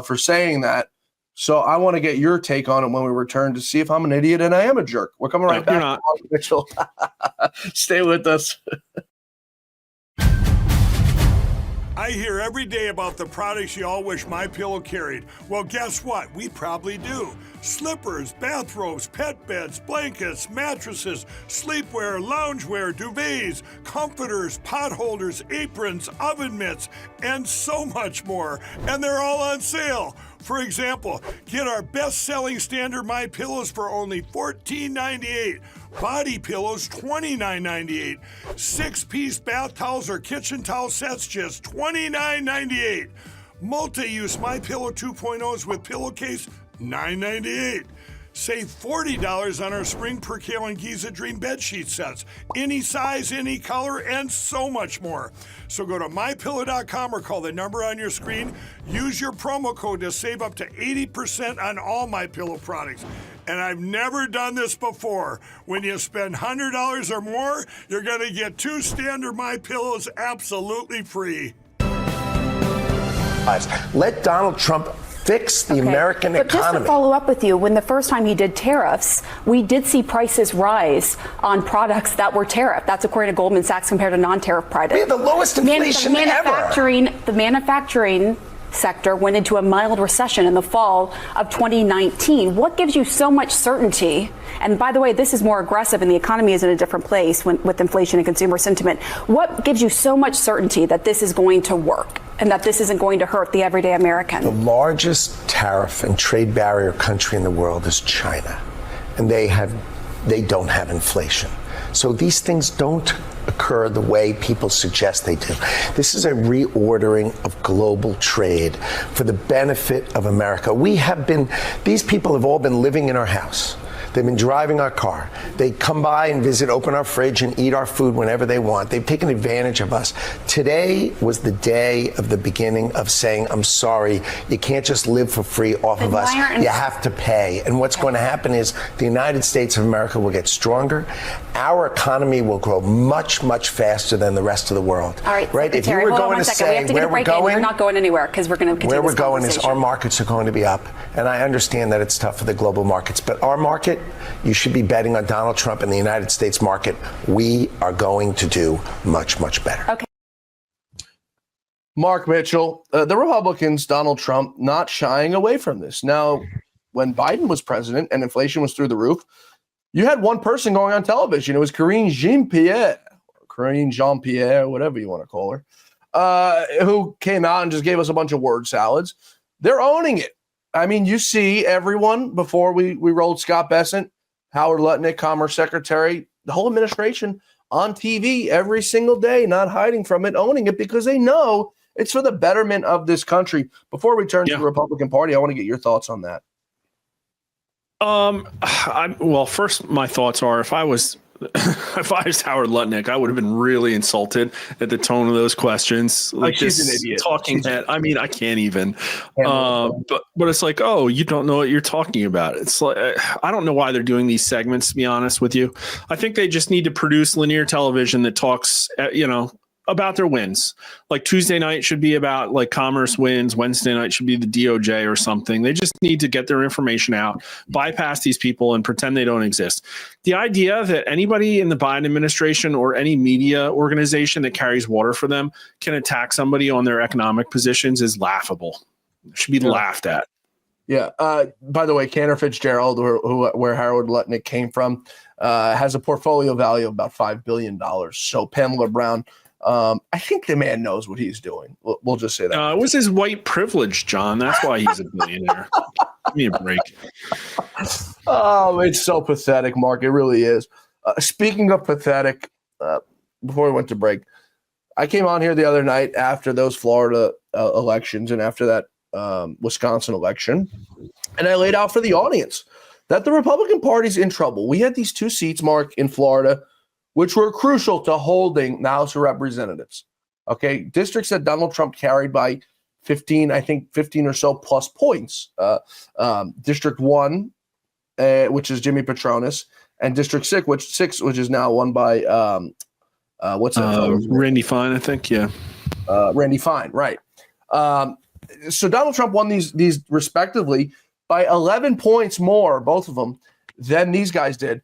for saying that. So I want to get your take on it when we return to see if I'm an idiot and I am a jerk. We're coming right back. You're not. Mark Mitchell. Stay with us. I hear every day about the products you all wish MyPillow carried. Well, guess what? We probably do. Slippers, bathrobes, pet beds, blankets, mattresses, sleepwear, loungewear, duvets, comforters, pot holders, aprons, oven mitts, and so much more. And they're all on sale. For example, get our best-selling standard MyPillows for only $14.98. Body pillows, $29.98. 6-piece bath towels or kitchen towel sets, just $29.98. Multi-use MyPillow 2.0s with pillowcase, $9.98. Save $40 on our Spring Percale and Giza Dream bedsheet sets. Any size, any color, and so much more. So go to MyPillow.com or call the number on your screen. Use your promo code to save up to 80% on all MyPillow products. And I've never done this before. When you spend $100 or more, you're going to get 2 standard MyPillows absolutely free. Let Donald Trump fix the American economy. But just to follow up with you, when the first time he did tariffs, we did see prices rise on products that were tariffed. That's according to Goldman Sachs compared to non-tariff products. We had the lowest inflation ever. The manufacturing sector went into a mild recession in the fall of 2019. What gives you so much certainty? And by the way, this is more aggressive and the economy is in a different place with inflation and consumer sentiment. What gives you so much certainty that this is going to work and that this isn't going to hurt the everyday American? The largest tariff and trade barrier country in the world is China, and they don't have inflation. So these things don't occur the way people suggest they do. This is a reordering of global trade for the benefit of America. These people have all been living in our house. They've been driving our car. They come by and visit, open our fridge, and eat our food whenever they want. They've taken advantage of us. Today was the day of the beginning of saying, I'm sorry, you can't just live for free off of us. You have to pay. And what's going to happen is the United States of America will get stronger. Our economy will grow much, much faster than the rest of the world. All right, right? If you were going to say where we're going, you're not going anywhere because we're going to continue where we're this going is conversation. our markets are going to be up. And I understand that it's tough for the global markets, but our market, you should be betting on Donald Trump and the United States market. We are going to do much, much better. Okay. Mark Mitchell, the Republicans, Donald Trump, not shying away from this. Now, when Biden was president and inflation was through the roof, you had one person going on television. It was Karine Jean-Pierre, whatever you want to call her, who came out and just gave us a bunch of word salads. They're owning it. I mean, you see everyone before we rolled Scott Bessent, Howard Lutnick, Commerce Secretary, the whole administration on TV every single day, not hiding from it, owning it because they know it's for the betterment of this country. Before we turn to the Republican Party, I want to get your thoughts on that. Well, first, my thoughts are if I was Howard Lutnick, I would have been really insulted at the tone of those questions. Like she's an idiot. Talking head. I mean, I can't even. But it's like, oh, you don't know what you're talking about. It's like I don't know why they're doing these segments. To be honest with you, I think they just need to produce linear television that talks, about their wins. Like Tuesday night should be about like commerce wins. Wednesday night should be the DOJ or something. They just need to get their information out, bypass these people and pretend they don't exist. The idea that anybody in the Biden administration or any media organization that carries water for them can attack somebody on their economic positions is laughable. It should be laughed at. Yeah. By the way, Cantor Fitzgerald, where Howard Lutnick came from, has a portfolio value of about $5 billion. So Pamela Brown, I think the man knows what he's doing. We'll just say that. It was his white privilege, John. That's why he's a billionaire. Give me a break. Oh, it's so pathetic, Mark. It really is. Speaking of pathetic, before we went to break, I came on here the other night after those Florida elections and after that Wisconsin election, and I laid out for the audience that the Republican Party's in trouble. We had these two seats, Mark, in Florida, which were crucial to holding the House of Representatives. Okay, districts that Donald Trump carried by 15 or so plus points. District 1, which is Jimmy Petronis, and District 6, which is now won by Randy Fine, I think. Yeah, Randy Fine, right? So Donald Trump won these respectively by 11 points more, both of them, than these guys did,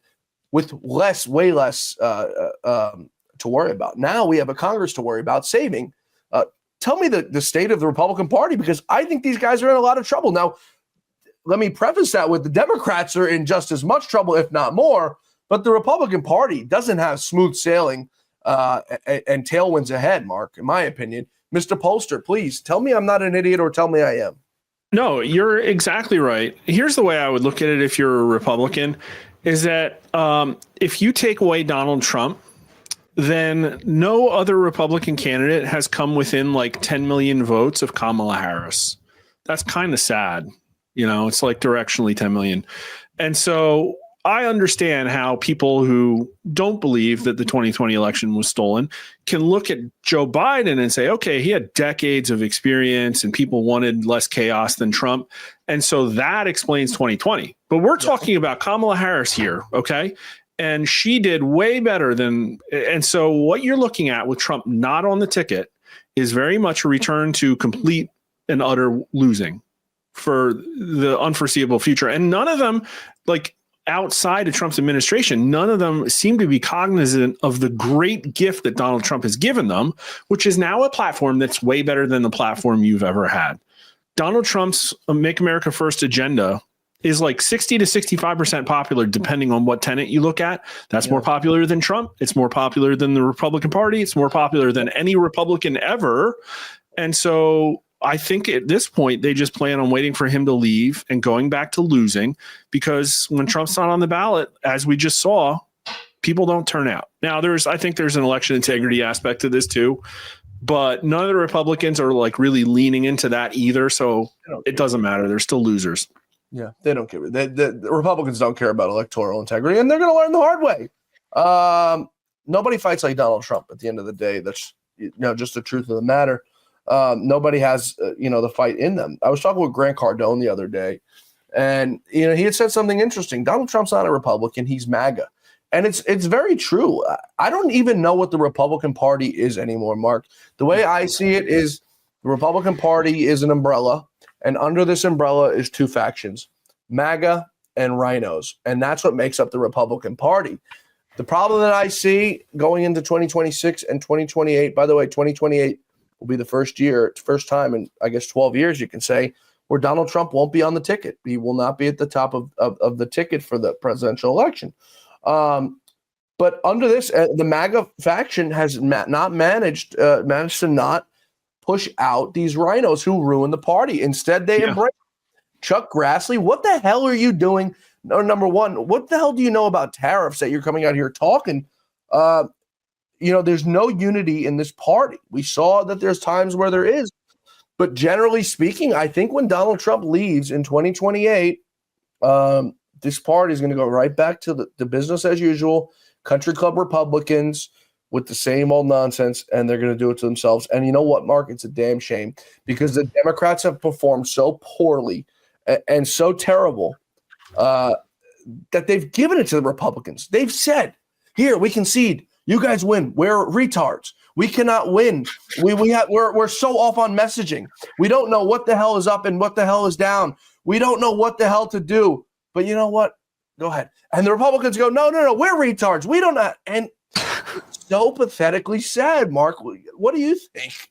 with way less to worry about. Now we have a Congress to worry about saving. Tell me the state of the Republican Party, because I think these guys are in a lot of trouble. Now, let me preface that with the Democrats are in just as much trouble, if not more, but the Republican Party doesn't have smooth sailing and tailwinds ahead, Mark, in my opinion. Mr. Pollster, please tell me I'm not an idiot or tell me I am. No, you're exactly right. Here's the way I would look at it if you're a Republican. Is that if you take away Donald Trump, then no other Republican candidate has come within like 10 million votes of Kamala Harris. That's kind of sad. It's like directionally 10 million. And so I understand how people who don't believe that the 2020 election was stolen can look at Joe Biden and say, okay, he had decades of experience and people wanted less chaos than Trump. And so that explains 2020. But we're talking about Kamala Harris here, okay? And she did way better than. And so what you're looking at with Trump not on the ticket is very much a return to complete and utter losing for the unforeseeable future. And none of them, like, outside of Trump's administration, none of them seem to be cognizant of the great gift that Donald Trump has given them, which is now a platform that's way better than the platform you've ever had. Donald Trump's Make America First agenda is like 60 to 65% popular, depending on what tenet you look at. That's more popular than Trump. It's more popular than the Republican Party. It's more popular than any Republican ever. And so I think at this point, they just plan on waiting for him to leave and going back to losing, because when Trump's not on the ballot, as we just saw, people don't turn out. Now, I think there's an election integrity aspect to this too, but none of the Republicans are like really leaning into that either. So it doesn't matter. They're still losers. Yeah, they don't care. The Republicans don't care about electoral integrity, and they're going to learn the hard way. Nobody fights like Donald Trump at the end of the day. That's just the truth of the matter. Nobody has the fight in them. I was talking with Grant Cardone the other day, and he had said something interesting. Donald Trump's not a Republican; he's MAGA, and it's very true. I don't even know what the Republican Party is anymore, Mark. The way I see it is the Republican Party is an umbrella. And under this umbrella is two factions, MAGA and rhinos. And that's what makes up the Republican Party. The problem that I see going into 2026 and 2028, by the way, 2028 will be the first time in, I guess, 12 years, you can say, where Donald Trump won't be on the ticket. He will not be at the top of the ticket for the presidential election. But under this, the MAGA faction has not managed to not push out these rhinos who ruin the party. Instead, they embrace Chuck Grassley. What the hell are you doing? No, number one, what the hell do you know about tariffs that you're coming out here talking? There's no unity in this party. We saw that there's times where there is. But generally speaking, I think when Donald Trump leaves in 2028, this party is going to go right back to the business as usual, country club Republicans, with the same old nonsense, and they're going to do it to themselves. And you know what, Mark? It's a damn shame because the Democrats have performed so poorly and so terrible that they've given it to the Republicans. They've said, here, we concede. You guys win. We're retards. We cannot win. We're so off on messaging. We don't know what the hell is up and what the hell is down. We don't know what the hell to do. But you know what? Go ahead. And the Republicans go, no, we're retards. We don't know. And so pathetically sad, Mark. What do you think?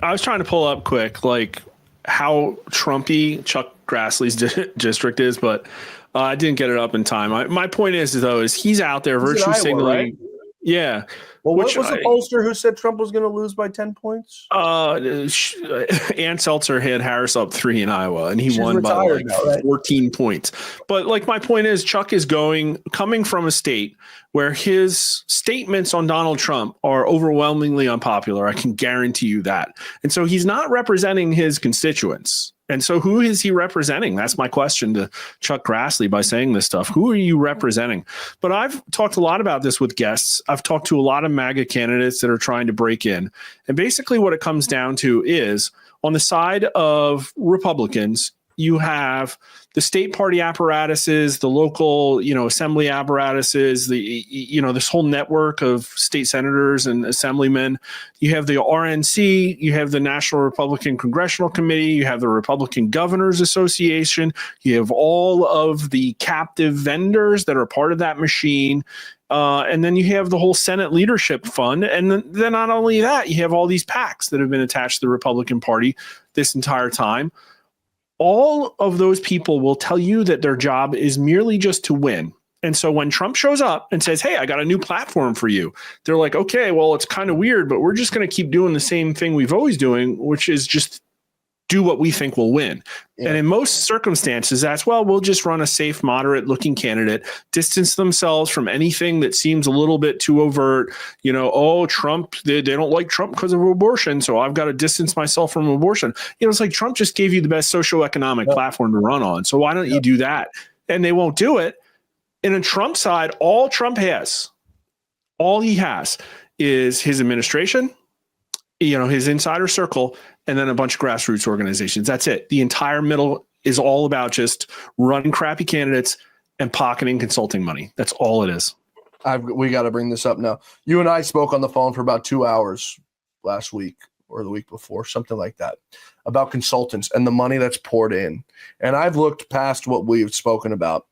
I was trying to pull up quick, like how Trumpy Chuck Grassley's district is, but I didn't get it up in time. My point is he's out there virtue signaling. Right? Yeah. Well, what was the pollster who said Trump was going to lose by 10 points? Ann Seltzer had Harris up 3 in Iowa, and he won by 14 points. But my point is, Chuck is coming from a state where his statements on Donald Trump are overwhelmingly unpopular. I can guarantee you that. And so he's not representing his constituents. And so who is he representing? That's my question to Chuck Grassley by saying this stuff. Who are you representing? But I've talked a lot about this with guests. I've talked to a lot of MAGA candidates that are trying to break in. And basically what it comes down to is on the side of Republicans, you have the state party apparatuses, the local, assembly apparatuses, this whole network of state senators and assemblymen. You have the RNC, you have the National Republican Congressional Committee, you have the Republican Governors Association, you have all of the captive vendors that are part of that machine. And then you have the whole Senate Leadership Fund. And then not only that, you have all these PACs that have been attached to the Republican Party this entire time. All of those people will tell you that their job is merely just to win. And so when Trump shows up and says, hey, I got a new platform for you, they're like, okay, well, it's kind of weird, but we're just going to keep doing the same thing we've always doing, which is just do what we think will win. Yeah. And in most circumstances, we'll just run a safe, moderate looking candidate, distance themselves from anything that seems a little bit too overt. Trump, they don't like Trump because of abortion, so I've got to distance myself from abortion. It's like Trump just gave you the best socioeconomic platform to run on. So why don't you do that? And they won't do it. And on Trump's side, all he has is his administration, his insider circle, and then a bunch of grassroots organizations. That's it. The entire middle is all about just running crappy candidates and pocketing consulting money. That's all it is. We got to bring this up now. You and I spoke on the phone for about 2 hours last week or the week before, something like that, about consultants and the money that's poured in. And I've looked past what we've spoken about.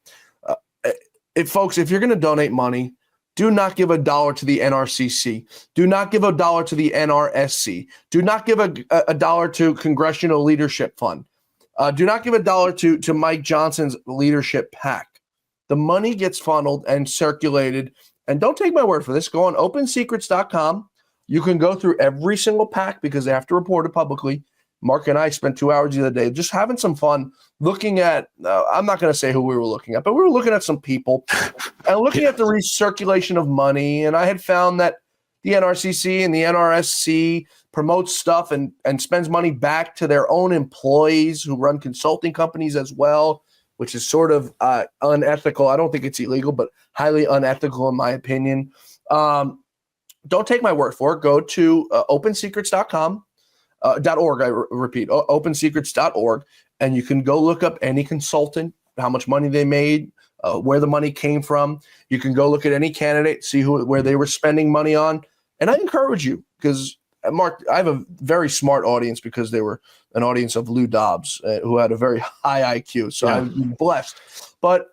Folks, if you're going to donate money, do not give $1 to the NRCC. Do not give $1 to the NRSC. Do not give $1 to Congressional Leadership Fund. Do not give $1 to Mike Johnson's leadership PAC. The money gets funneled and circulated. And don't take my word for this. Go on opensecrets.com. You can go through every single PAC because they have to report it publicly. Mark and I spent 2 hours the other day just having some fun looking at, I'm not going to say who we were looking at, but we were looking at some people and looking at the recirculation of money. And I had found that the NRCC and the NRSC promotes stuff and spends money back to their own employees who run consulting companies as well. which is sort of unethical. I don't think it's illegal, but highly unethical in my opinion. Don't take my word for it. Go to opensecrets.com. .org, I repeat, opensecrets.org, and you can go look up any consultant, how much money they made, where the money came from. You can go look at any candidate, see where they were spending money on. And I encourage you, because Mark, I have a very smart audience because they were an audience of Lou Dobbs, who had a very high IQ. So I'm blessed. But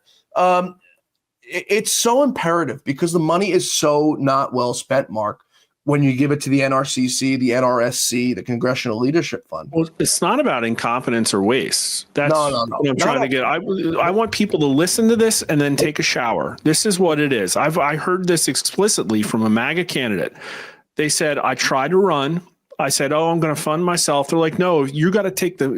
it's so imperative because the money is so not well spent, Mark, when you give it to the NRCC, the NRSC, the Congressional Leadership Fund. Well, it's not about incompetence or waste. That's no. what I'm trying to get. I want people to listen to this and then take a shower. This is what it is. I heard this explicitly from a MAGA candidate. They said, I tried to run. I said, oh, I'm going to fund myself. They're like, no, you got to take the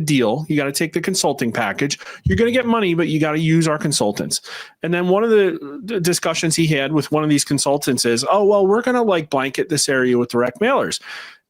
deal. You got to take the consulting package. You're going to get money, but you got to use our consultants. And then one of the discussions he had with one of these consultants is, oh, well, we're going to like blanket this area with direct mailers.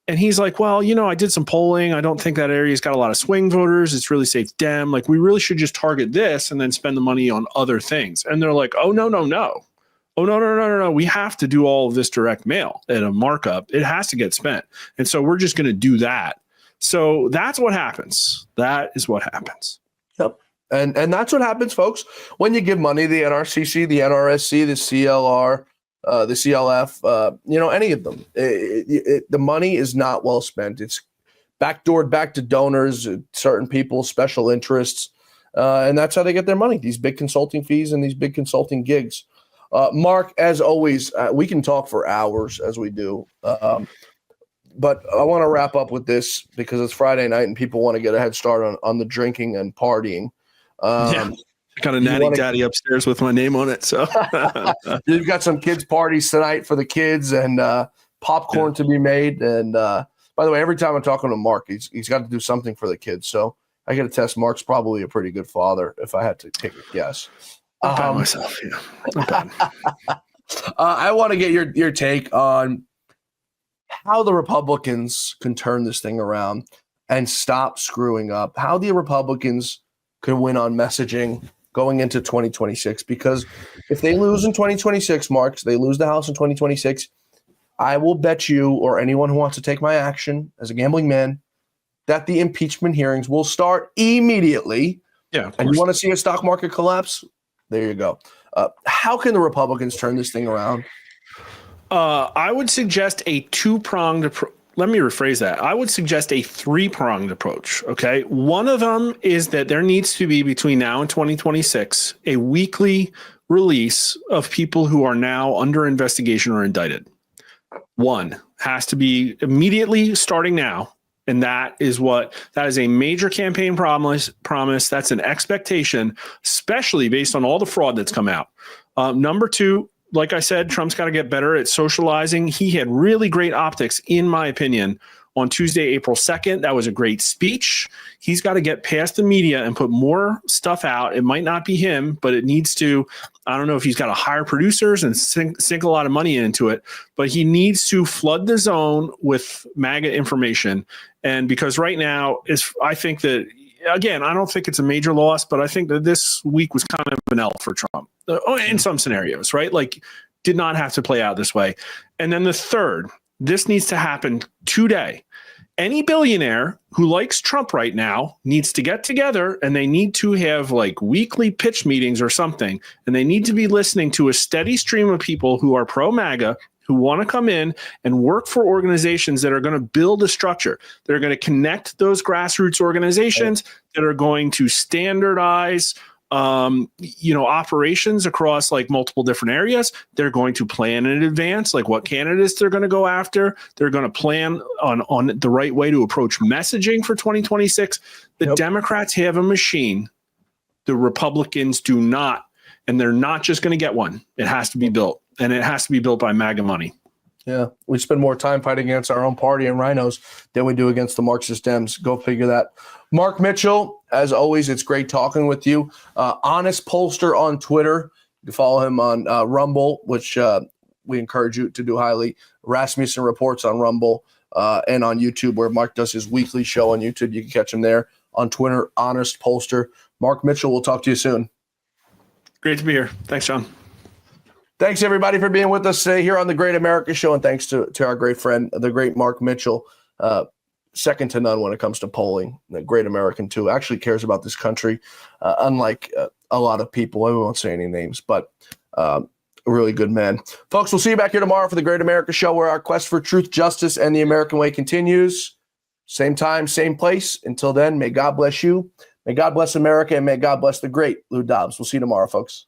And he's like, well, I did some polling. I don't think that area's got a lot of swing voters. It's really safe Dem. Like, we really should just target this and then spend the money on other things. And they're like, oh, no. Oh, no. We have to do all of this direct mail at a markup. It has to get spent. And so we're just going to do that. So that's what happens. That is what happens. Yep. And that's what happens, folks, when you give money to the NRCC, the NRSC, the CLR, the CLF, any of them. The money is not well spent. It's backdoored back to donors, certain people, special interests. And that's how they get their money, these big consulting fees and these big consulting gigs. Mark, as always, we can talk for hours as we do. But I want to wrap up with this because it's Friday night and people want to get a head start on the drinking and partying. I got a natty daddy upstairs with my name on it. So you've got some kids' parties tonight for the kids and popcorn to be made. And by the way, every time I'm talking to Mark, he's got to do something for the kids. So I got to test Mark's probably a pretty good father if I had to take a guess. Myself, yeah. I want to get your take on how the Republicans can turn this thing around and stop screwing up, how the Republicans could win on messaging going into 2026. Because if they lose in 2026, Mark, they lose the House in 2026, I will bet you or anyone who wants to take my action as a gambling man that the impeachment hearings will start immediately. Yeah, and you want to see a stock market collapse? There you go. How can the Republicans turn this thing around? I would suggest a two-pronged approach. Let me rephrase that. I would suggest a three-pronged approach, okay? One of them is that there needs to be, between now and 2026, a weekly release of people who are now under investigation or indicted. One has to be immediately starting now. And that is a major campaign promise. That's an expectation, especially based on all the fraud that's come out. Number two, like I said, Trump's got to get better at socializing. He had really great optics, in my opinion, on Tuesday, April 2nd. That was a great speech. He's got to get past the media and put more stuff out. It might not be him, but it needs to. I don't know if he's got to hire producers and sink a lot of money into it, but he needs to flood the zone with MAGA information. And because right now, I think that, again, I don't think it's a major loss, but I think that this week was kind of an L for Trump in some scenarios, right? Like, did not have to play out this way. And then the third, this needs to happen today. Any billionaire who likes Trump right now needs to get together and they need to have like weekly pitch meetings or something. And they need to be listening to a steady stream of people who are pro-MAGA, who want to come in and work for organizations that are going to build a structure, that are going to connect those grassroots organizations, that are going to standardize operations across like multiple different areas. They're going to plan in advance, like what candidates they're going to go after. They're going to plan on the right way to approach messaging for 2026. The Democrats have a machine. The Republicans do not, and they're not just going to get one. It has to be built, and it has to be built by MAGA money. Yeah, we spend more time fighting against our own party and rhinos than we do against the Marxist Dems. Go figure that. Mark Mitchell, as always, it's great talking with you. Honest Pollster on Twitter. You can follow him on Rumble, which we encourage you to do highly. Rasmussen reports on Rumble and on YouTube, where Mark does his weekly show on YouTube. You can catch him there. On Twitter, Honest Pollster. Mark Mitchell, we'll talk to you soon. Great to be here. Thanks, John. Thanks, everybody, for being with us today here on the Great America Show, and thanks to our great friend, the great Mark Mitchell, second to none when it comes to polling. The great American, too, actually cares about this country, unlike a lot of people. I won't say any names, but a really good man. Folks, we'll see you back here tomorrow for the Great America Show, where our quest for truth, justice, and the American way continues. Same time, same place. Until then, may God bless you. May God bless America, and may God bless the great Lou Dobbs. We'll see you tomorrow, folks.